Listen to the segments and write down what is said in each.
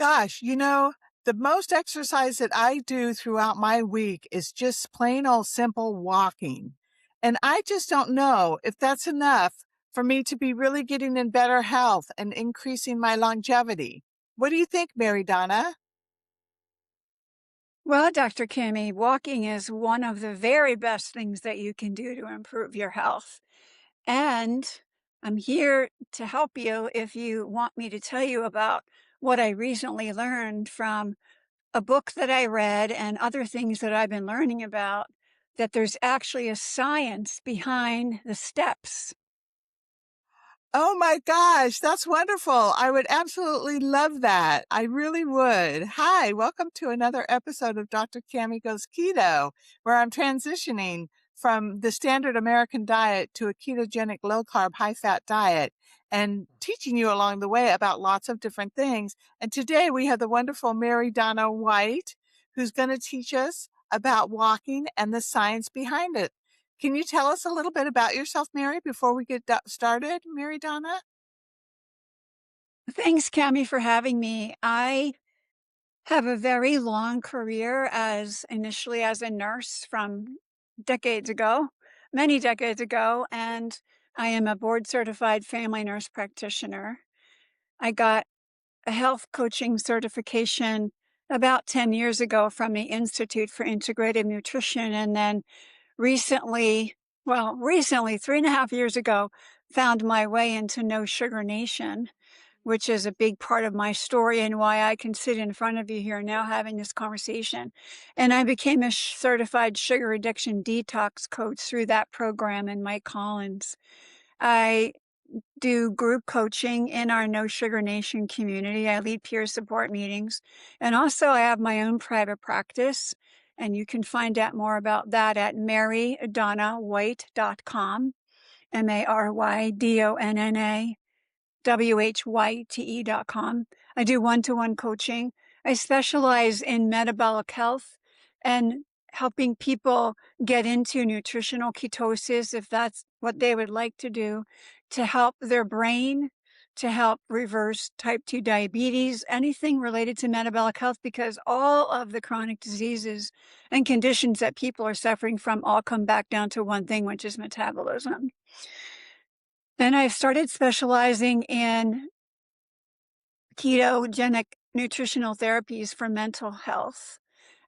Gosh, the most exercise that I do throughout my week is just plain old simple walking. And I just don't know if that's enough for me to be really getting in better health and increasing my longevity. What do you think, MaryDonna? Well, Dr. Cammy, walking is one of the very best things that you can do to improve your health. And I'm here to help you if you want me to tell you about what I recently learned from a book that I read and other things that I've been learning about, that there's actually a science behind the steps. Oh my gosh, that's wonderful. I would absolutely love that. I really would. Hi, welcome to another episode of Dr. Cammy Goes Keto, where I'm transitioning from the standard American diet to a ketogenic low carb, high fat diet and teaching you along the way about lots of different things. And today we have the wonderful MaryDonna White, who's going to teach us about walking and the science behind it. Can you tell us a little bit about yourself, Mary, before we get started, MaryDonna? Thanks, Cammy, for having me. I have a very long career as initially as a nurse from decades ago, many decades ago, and I am a board certified family nurse practitioner. I got a health coaching certification about 10 years ago from the Institute for Integrative Nutrition. And then recently, 3.5 years ago, found my way into No Sugar Nation, which is a big part of my story and why I can sit in front of you here now having this conversation. And I became a certified sugar addiction detox coach through that program in Mike Collins. I do group coaching in our No Sugar Nation community. I lead peer support meetings. And also I have my own private practice. And you can find out more about that at marydonnawhite.com, MaryDonna WHYTE.com. I do one-to-one coaching. I specialize in metabolic health and helping people get into nutritional ketosis if that's what they would like to do, to help their brain, to help reverse type 2 diabetes, anything related to metabolic health, because all of the chronic diseases and conditions that people are suffering from all come back down to one thing, which is metabolism. Then I started specializing in ketogenic nutritional therapies for mental health.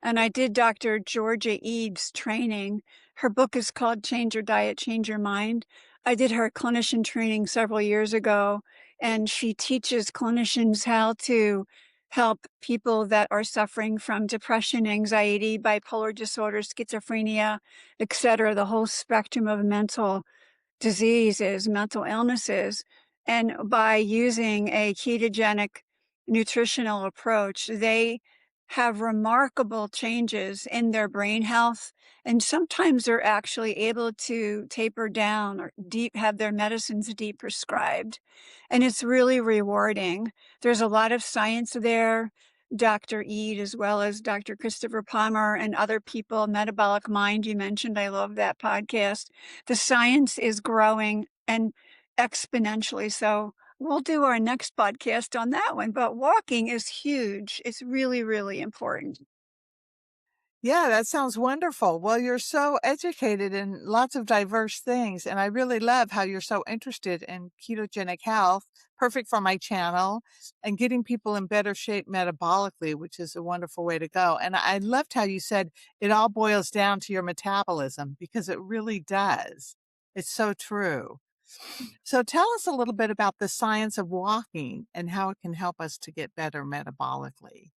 And I did Dr. Georgia Eads training. Her book is called Change Your Diet, Change Your Mind. I did her clinician training several years ago, and she teaches clinicians how to help people that are suffering from depression, anxiety, bipolar disorder, schizophrenia, etc., the whole spectrum of mental diseases, mental illnesses. And by using a ketogenic nutritional approach, they have remarkable changes in their brain health. And sometimes they're actually able to taper down or have their medicines de-prescribed. And it's really rewarding. There's a lot of science there. Dr. Eid, as well as Dr. Christopher Palmer and other people, Metabolic Mind, you mentioned. I love that podcast. The science is growing and exponentially. So we'll do our next podcast on that one. But walking is huge. It's really, really important. Yeah, that sounds wonderful. Well, you're so educated in lots of diverse things, and I really love how you're so interested in ketogenic health, perfect for my channel, and getting people in better shape metabolically, which is a wonderful way to go. And I loved how you said it all boils down to your metabolism because it really does. It's so true. So tell us a little bit about the science of walking and how it can help us to get better metabolically.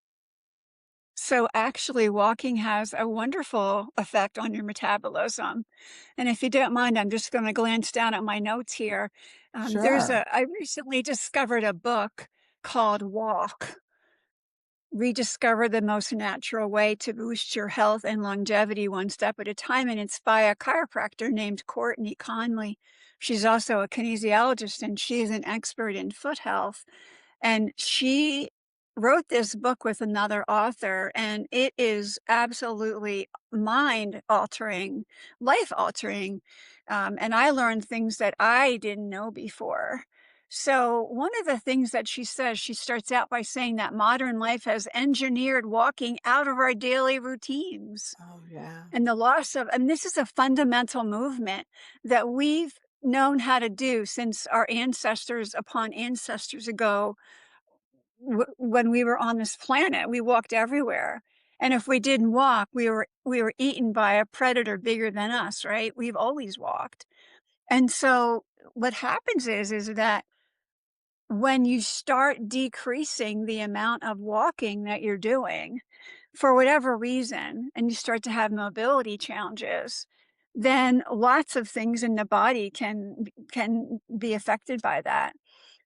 So actually, walking has a wonderful effect on your metabolism. And if you don't mind, I'm just going to glance down at my notes here. Sure. I recently discovered a book called Walk, Rediscover the Most Natural Way to Boost Your Health and Longevity One Step at a Time. And it's by a chiropractor named Courtney Conley. She's also a kinesiologist and she's an expert in foot health. And she wrote this book with another author, and it is absolutely mind altering, life altering. And I learned things that I didn't know before. So, one of the things that she says, she starts out by saying that modern life has engineered walking out of our daily routines. Oh, yeah. And the loss of, and this is a fundamental movement that we've known how to do since our ancestors upon ancestors ago, when we were on this planet. We walked everywhere. And if we didn't walk, we were eaten by a predator bigger than us, right? We've always walked. And so what happens is that when you start decreasing the amount of walking that you're doing for whatever reason, and you start to have mobility challenges, then lots of things in the body can be affected by that.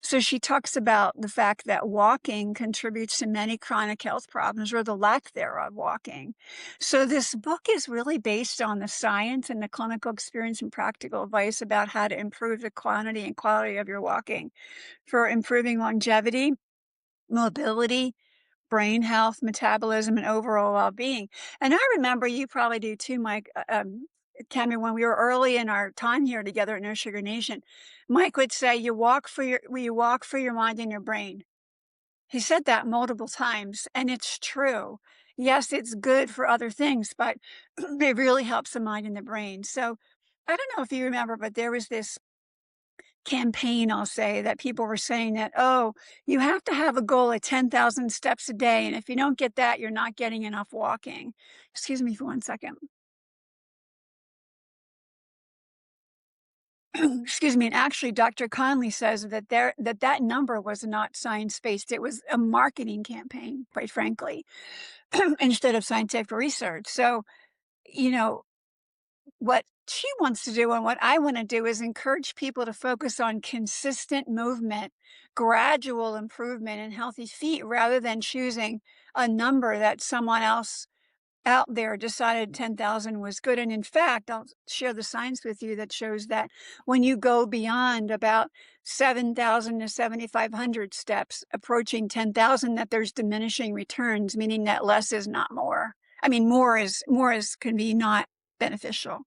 So she talks about the fact that walking contributes to many chronic health problems, or the lack thereof walking. So this book is really based on the science and the clinical experience and practical advice about how to improve the quantity and quality of your walking for improving longevity, mobility, brain health, metabolism, and overall well-being. And I remember, you probably do too, Mike, Cammy, when we were early in our time here together at No Sugar Nation, Mike would say, you walk for your mind and your brain. He said that multiple times, and it's true. Yes, it's good for other things, but it really helps the mind and the brain. So I don't know if you remember, but there was this campaign, I'll say, that people were saying that, oh, you have to have a goal of 10,000 steps a day. And if you don't get that, you're not getting enough walking. Excuse me for one second. Excuse me. And actually, Dr. Conley says that that number was not science-based. It was a marketing campaign, quite frankly, instead of scientific research. So, you know, what she wants to do and what I want to do is encourage people to focus on consistent movement, gradual improvement in healthy feet, rather than choosing a number that someone else out there decided 10,000 was good. And in fact, I'll share the science with you that shows that when you go beyond about 7,000 to 7,500 steps, approaching 10,000, that there's diminishing returns, meaning that less is not more. I mean, more is can be not beneficial.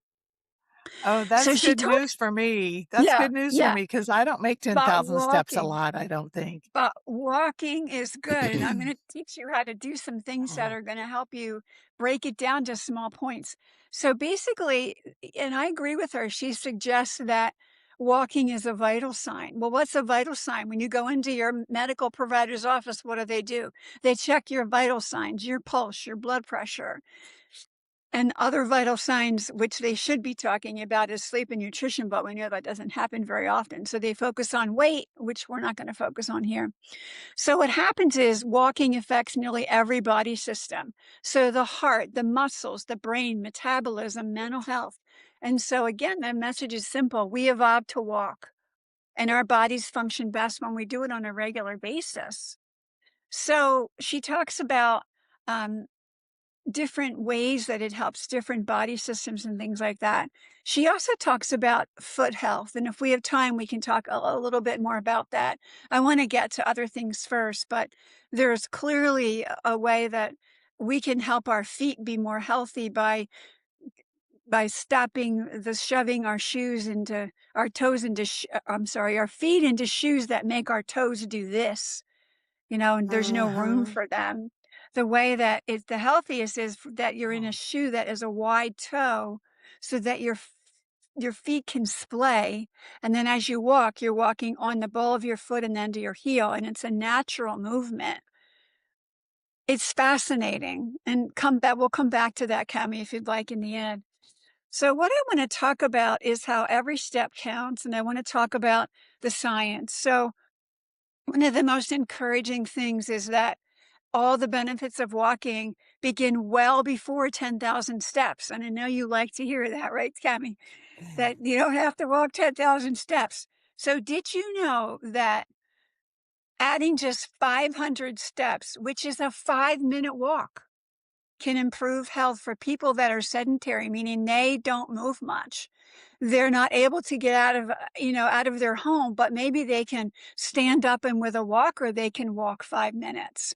Oh, So that's she good talks, news for me. That's yeah, good news for yeah, me because I don't make about 10,000 steps a walking. lot, I don't think. But walking is good, and I'm gonna teach you how to do some things that Oh, are gonna help you break it down to small points. So basically, and I agree with her, she suggests that walking is a vital sign. Well, what's a vital sign? When you go into your medical provider's office, what do? They check your vital signs, your pulse, your blood pressure, and other vital signs, which they should be talking about, is sleep and nutrition, but we know that doesn't happen very often. So they focus on weight, which we're not gonna focus on here. So what happens is walking affects nearly every body system. So the heart, the muscles, the brain, metabolism, mental health. And so again, the message is simple. We evolved to walk, and our bodies function best when we do it on a regular basis. So she talks about um, different ways that it helps different body systems and things like that. She also talks about foot health. And if we have time, we can talk a little bit more about that. I want to get to other things first, but there's clearly a way that we can help our feet be more healthy by stopping the shoving our shoes into our toes into I'm sorry, our feet into shoes that make our toes do this, and there's no room uh-huh. for them. The way that it's the healthiest is that you're in a Oh, shoe that is a wide toe so that your feet can splay. And then as you walk, you're walking on the ball of your foot and then to your heel. And it's a natural movement. It's fascinating. And we'll come back to that, Cammy, if you'd like in the end. So what I want to talk about is how every step counts. And I want to talk about the science. So one of the most encouraging things is that all the benefits of walking begin well before 10,000 steps. And I know you like to hear that, right, Cammy? That you don't have to walk 10,000 steps. So did you know that adding just 500 steps, which is a 5-minute walk, can improve health for people that are sedentary, meaning they don't move much. They're not able to get out of their home, but maybe they can stand up and with a walker, they can walk 5 minutes.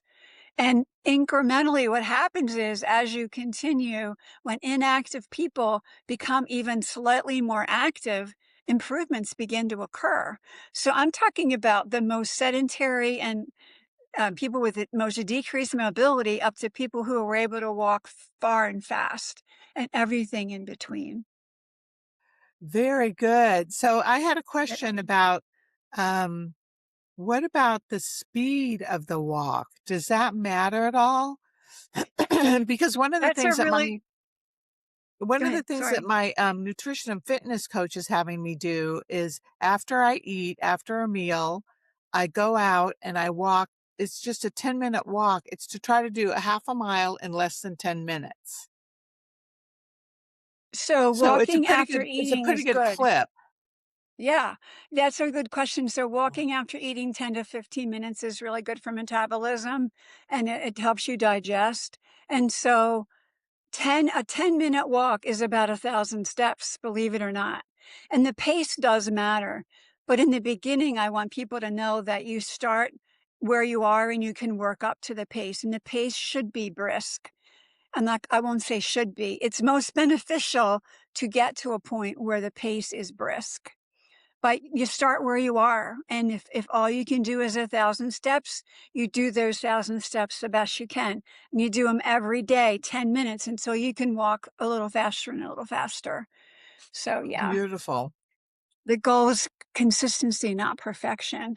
And incrementally, what happens is as you continue, when inactive people become even slightly more active, improvements begin to occur. So I'm talking about the most sedentary and people with the most decreased mobility up to people who were able to walk far and fast and everything in between. Very good. So I had a Yeah. question about, um, what about the speed of the walk? Does that matter at all? Because That's a really one go of the ahead, things that sorry. my nutrition and fitness coach is having me do is after I eat, after a meal, I go out and I walk. It's just a 10-minute walk. It's to try to do a half a mile in less than 10 minutes. So So walking after it's a eating pretty is good good. clip. Yeah, that's a good question. So walking after eating 10 to 15 minutes is really good for metabolism and it helps you digest. And so a 10-minute walk is about 1,000 steps, believe it or not. And the pace does matter. But in the beginning, I want people to know that you start where you are and you can work up to the pace. And the pace should be brisk. I won't say should be. It's most beneficial to get to a point where the pace is brisk. But you start where you are. And if all you can do is 1,000 steps, you do those 1,000 steps the best you can. And you do them every day, 10 minutes until you can walk a little faster and a little faster. So yeah, Beautiful. the goal is consistency, not perfection.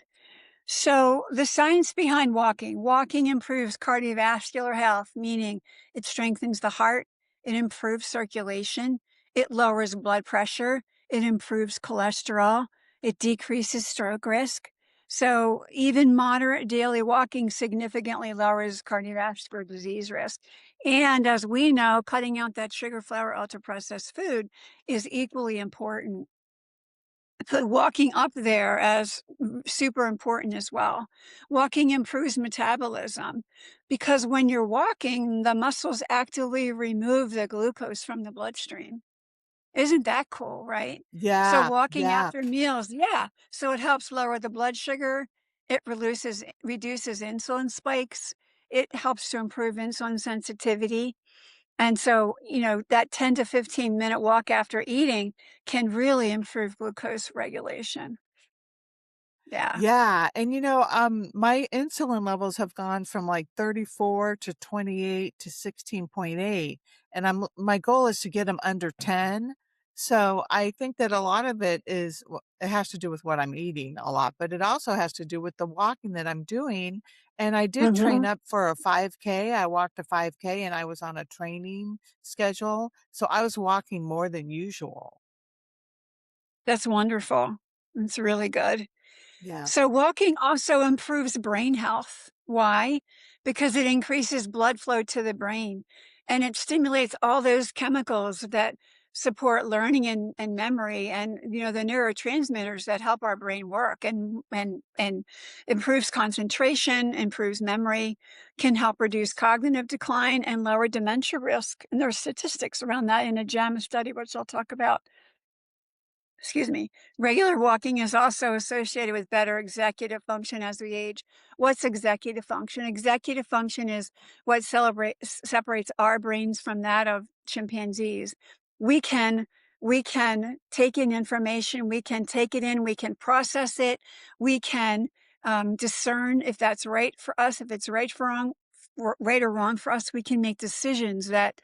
So the science behind walking improves cardiovascular health, meaning it strengthens the heart, it improves circulation, it lowers blood pressure, it improves cholesterol, it decreases stroke risk. So even moderate daily walking significantly lowers cardiovascular disease risk. And as we know, cutting out that sugar, flour, ultra processed food is equally important, put walking up there as super important as well. Walking improves metabolism because when you're walking, the muscles actively remove the glucose from the bloodstream. Isn't that cool, right? So Yeah, walking yeah. after meals, yeah. So it helps lower the blood sugar. It reduces insulin spikes. It helps to improve insulin sensitivity. And so, that 10 to 15-minute walk after eating can really improve glucose regulation. Yeah. Yeah, and my insulin levels have gone from like 34 to 28 to 16.8, and my goal is to get them under 10. So I think that a lot of it has to do with what I'm eating a lot, but it also has to do with the walking that I'm doing. And I did train Mhm. up for a 5K. I walked a 5K and I was on a training schedule, so I was walking more than usual. That's wonderful. It's really good. Yeah. So walking also improves brain health. Why? Because it increases blood flow to the brain and it stimulates all those chemicals that support learning and memory and the neurotransmitters that help our brain work and improves concentration, improves memory, can help reduce cognitive decline and lower dementia risk. And there are statistics around that in a JAMA study, which I'll talk about. Excuse me. Regular walking is also associated with better executive function as we age. What's executive function? Executive function is what separates our brains from that of chimpanzees. We can we can take in information, we can take it in, we can process it, we can discern if that's right for us, if it's right or wrong for us. We can make decisions that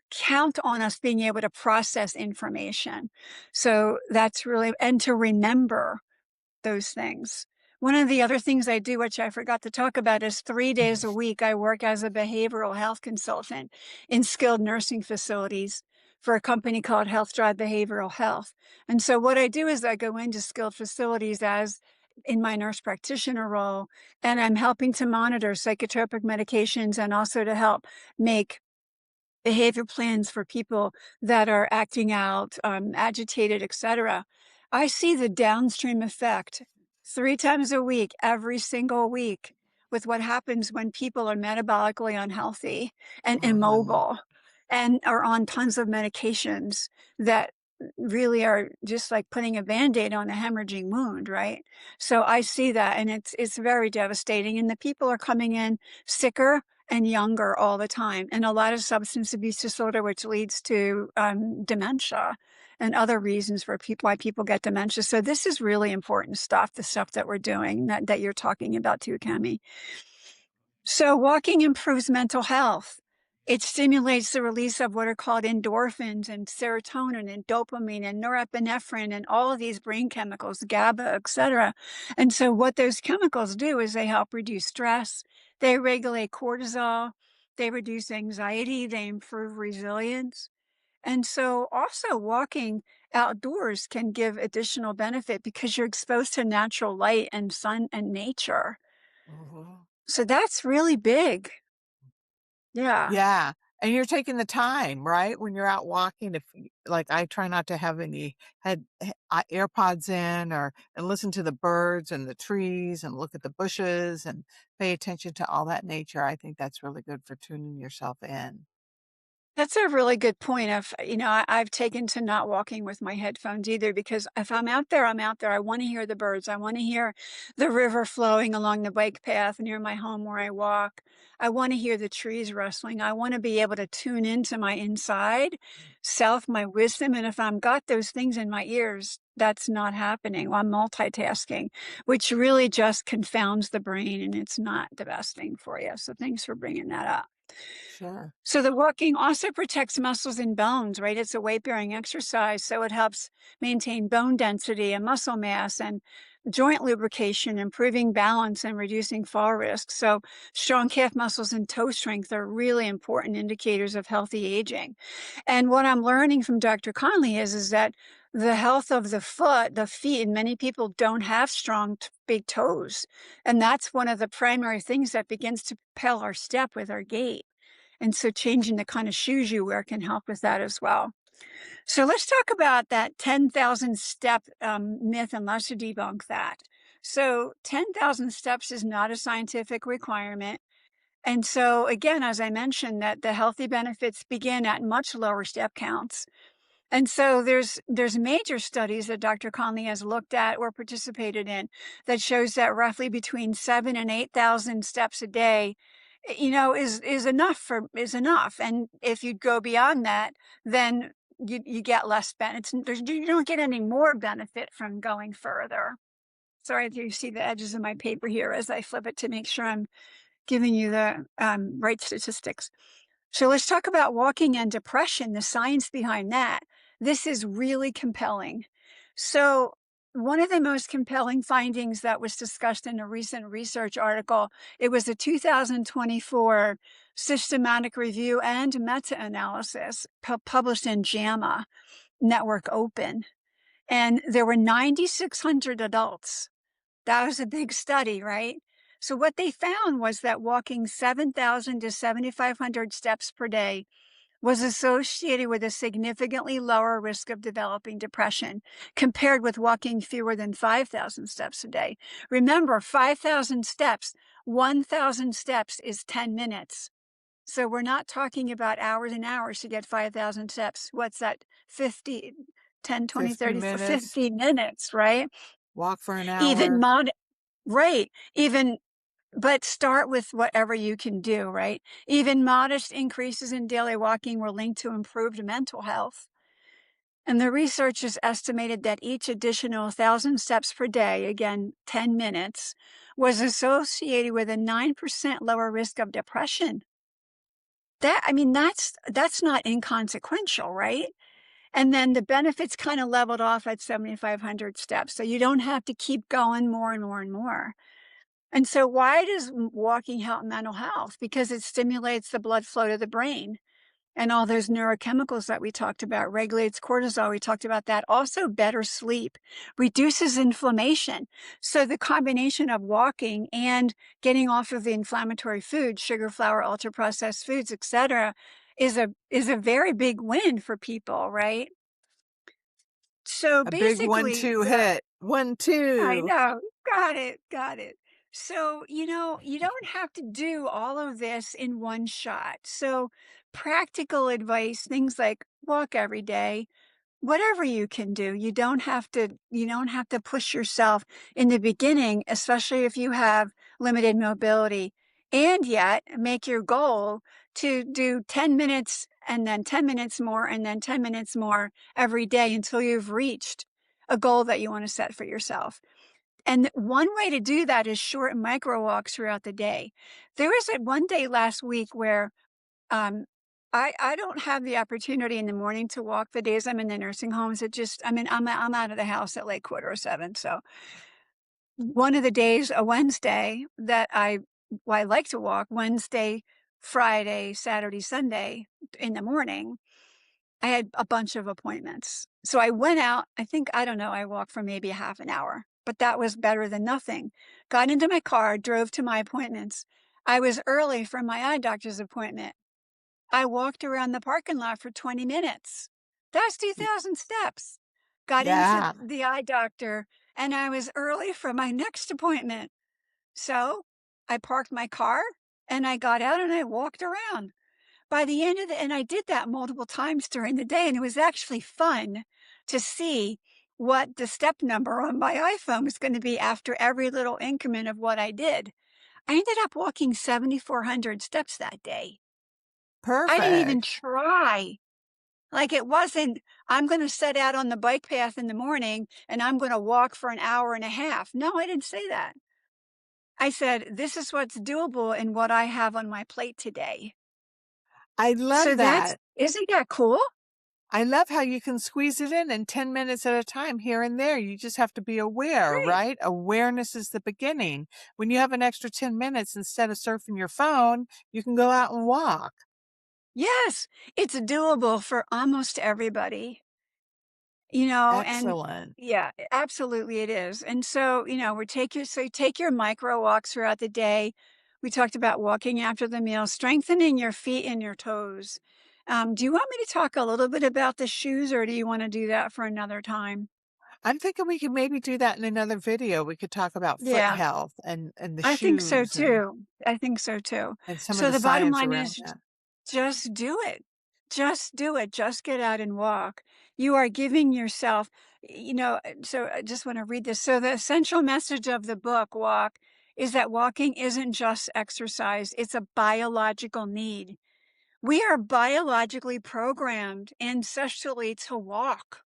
count on us being able to process information. So that's really, and to remember those things. One of the other things I do, which I forgot to talk about, is 3 days a week, I work as a behavioral health consultant in skilled nursing facilities for a company called Health Drive Behavioral Health. And so what I do is I go into skilled facilities as in my nurse practitioner role, and I'm helping to monitor psychotropic medications and also to help make behavior plans for people that are acting out, agitated, etc. I see the downstream effect 3 times a week, every single week, with what happens when people are metabolically unhealthy and Mhm. immobile and are on tons of medications that really are just like putting a band-aid on a hemorrhaging wound, right? So I see that and it's very devastating. And the people are coming in sicker and younger all the time, and a lot of substance abuse disorder, which leads to dementia. and other reasons for why people get dementia. So this is really important stuff, the stuff that we're doing that you're talking about too, Cammy. So walking improves mental health. It stimulates the release of what are called endorphins and serotonin and dopamine and norepinephrine and all of these brain chemicals, GABA, etc. And so what those chemicals do is they help reduce stress, they regulate cortisol, they reduce anxiety, they improve resilience. And so also walking outdoors can give additional benefit because you're exposed to natural light and sun and nature. Mhm. So that's really big. Yeah. Yeah, and you're taking the time, right? When you're out walking, if y like, I try not to have any AirPods in or and listen to the birds and the trees and look at the bushes and pay attention to all that nature. I think that's really good for tuning yourself in. That's a really good point of, I've taken to not walking with my headphones either because if I'm out there, I'm out there. I want to hear the birds. I want to hear the river flowing along the bike path near my home where I walk. I want to hear the trees rustling. I want to be able to tune into my inside self, my wisdom. And if I've got those things in my ears, that's not happening. I'm multitasking, which really just confounds the brain and it's not the best thing for you. So thanks for bringing that up. Sure. So the walking also protects muscles and bones, right? It's a weight-bearing exercise, so it helps maintain bone density and muscle mass and joint lubrication, improving balance and reducing fall risk. So strong calf muscles and toe strength are really important indicators of healthy aging. And what I'm learning from Dr. Conley is that the health of the foot, the feet, and many people don't have strong big toes. And that's one of the primary things that begins to propel our step with our gait. And so changing the kind of shoes you wear can help with that as well. So let's talk about that 10,000 step myth and let's debunk that. So 10,000 steps is not a scientific requirement. And so again, as I mentioned, that the healthy benefits begin at much lower step counts. And so there's major studies that Dr. Conley has looked at or participated in that shows that roughly between 7 and 8,000 steps a day, is enough. And if you go beyond that, then you get less benefits. You don't get any more benefit from going further. Sorry, you see the edges of my paper here as I flip it to make sure I'm giving you the right statistics. So let's talk about walking and depression, the science behind that. This is really compelling. So one of the most compelling findings that was discussed in a recent research article, it was a 2024 systematic review and meta-analysis published in JAMA Network Open. And there were 9,600 adults. That was a big study, right? So what they found was that walking 7,000 to 7,500 steps per day was associated with a significantly lower risk of developing depression compared with walking fewer than 5,000 steps a day. Remember, 5,000 steps, 1,000 steps is 10 minutes. So we're not talking about hours and hours to get 5,000 steps. What's that? 50, 10, 20, 50 30, minutes, 50 minutes, right? walk for an Even hour. mod, right. Even but start with whatever you can do, right? Even modest increases in daily walking were linked to improved mental health. And the researchers estimated that each additional 1,000 steps per day, again, 10 minutes, was associated with a 9% lower risk of depression. That's not inconsequential, right? And then the benefits kind of leveled off at 7,500 steps. So you don't have to keep going more and more and more. And so why does walking help mental health? Because it stimulates the blood flow to the brain and all those neurochemicals that we talked about, regulates cortisol. We talked about that. Also better sleep, reduces inflammation. So the combination of walking and getting off of the inflammatory foods, sugar, flour, ultra processed foods, etc., is a very big win for people, right? So A big basically, 1-2 hit. I 1-2. know. Got it. Got it. So, you don't have to do all of this in one shot. So, practical advice, things like walk every day, whatever you can do. You don't have to push yourself in the beginning, especially if you have limited mobility. and yet make your goal to do 10 minutes and then 10 minutes more and then 10 minutes more every day until you've reached a goal that you want to set for yourself. And one way to do that is short micro walks throughout the day. There was a one day last week where um, I don't have the opportunity in the morning to walk the days I'm in the nursing homes. It just, I mean, I'm out of the house at like 6:45. So one of the days, a Wednesday, that I like to walk Wednesday, Friday, Saturday, Sunday in the morning. I had a bunch of appointments. So I went out, I don't know, I walked for maybe a half an hour, but that was better than nothing. Got into my car, drove to my appointments. I was early for my eye doctor's appointment. I walked around the parking lot for 20 minutes. That's Y 2,000 steps. Got into yeah, the eye doctor, and I was early for my next appointment. So I parked my car and I got out and I walked around. By the end of the and I did that multiple times during the day, and it was actually fun to see what the step number on my iPhone was gonna be after every little increment of what I did. I ended up walking 7,400 steps that day. I didn't even perfect. try. Like, it wasn't, "I'm gonna set out on the bike path in the morning, and I'm gonna walk for an hour and a half." No, I didn't say that. I said, "This is what's doable and what I have on my plate today." I So love that's that. isn't that cool? I love how you can squeeze it in 10 minutes at a time here and there. You just have to be aware, Right. right? Awareness is the beginning. When you have an extra 10 minutes, instead of surfing your phone, you can go out and walk. Yes, it's doable for almost everybody, and Excellent. yeah, absolutely it is. And so, you take your micro walks throughout the day. We talked about walking after the meal, strengthening your feet and your toes. Do you want me to talk a little bit about the shoes, or do you want to do that for another time? I'm thinking we could maybe do that in another video. We could talk about foot Yeah, health and the I think so shoes too. I think so too. and some of So the the bottom science line around is that. just do it. Just do it. Just get out and walk. You are giving yourself, so I just want to read this. So the essential message of the book, Walk, is that walking isn't just exercise, it's a biological need. We are biologically programmed ancestrally to walk.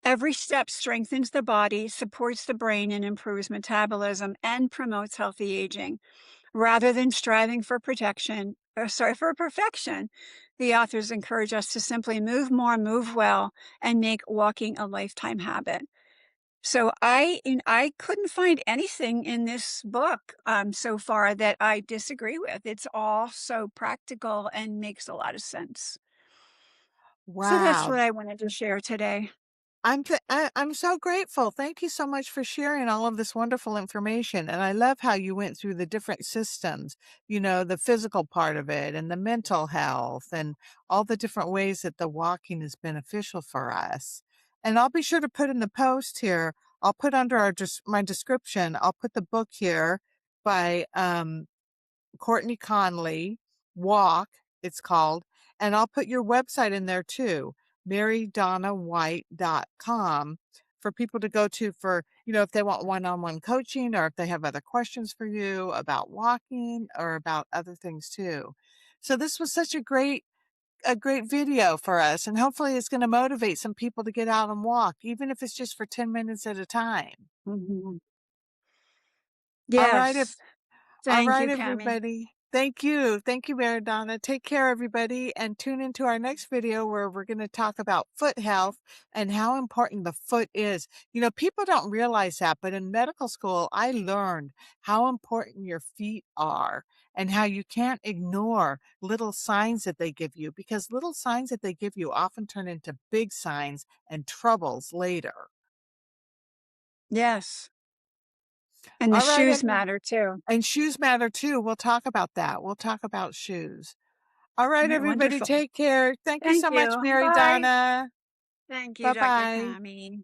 Every step strengthens the body, supports the brain, and improves metabolism and promotes healthy aging. Rather than striving for for perfection, the authors encourage us to simply move more, move well, and make walking a lifetime habit. So I couldn't find anything in this book so far that I disagree with. It's all so practical and makes a lot of sense. So that's Wow. what I wanted to share today. I'm so grateful. Thank you so much for sharing all of this wonderful information. And I love how you went through the different systems, the physical part of it and the mental health and all the different ways that the walking is beneficial for us. And I'll be sure to put in the post here. I'll put under my description, I'll put the book here by Courtney Conley, Walk, it's called. And I'll put your website in there too, MaryDonnaWhite.com, for people to go to for, if they want one-on-one coaching or if they have other questions for you about walking or about other things too. So this was such a great video for us. And hopefully it's going to motivate some people to get out and walk, even if it's just for 10 minutes at a time. Mhm. All right. Yes. All Thank right, you, Cammy. everybody. Thank you. Thank you, MaryDonna. Take care, everybody, and tune into our next video where we're going to talk about foot health and how important the foot is. People don't realize that, but in medical school, I learned how important your feet are and how you can't ignore little signs that they give you, because little signs that they give you often turn into big signs and troubles later. Yes. And the All right, shoes matter too. and shoes matter too. We'll talk about that. We'll talk about shoes. All right, Alright, everybody, wonderful. take care. Thank you Thank so much, you. Mary Bye. Donna. Thank you, Dr. Bye-bye. Cammy.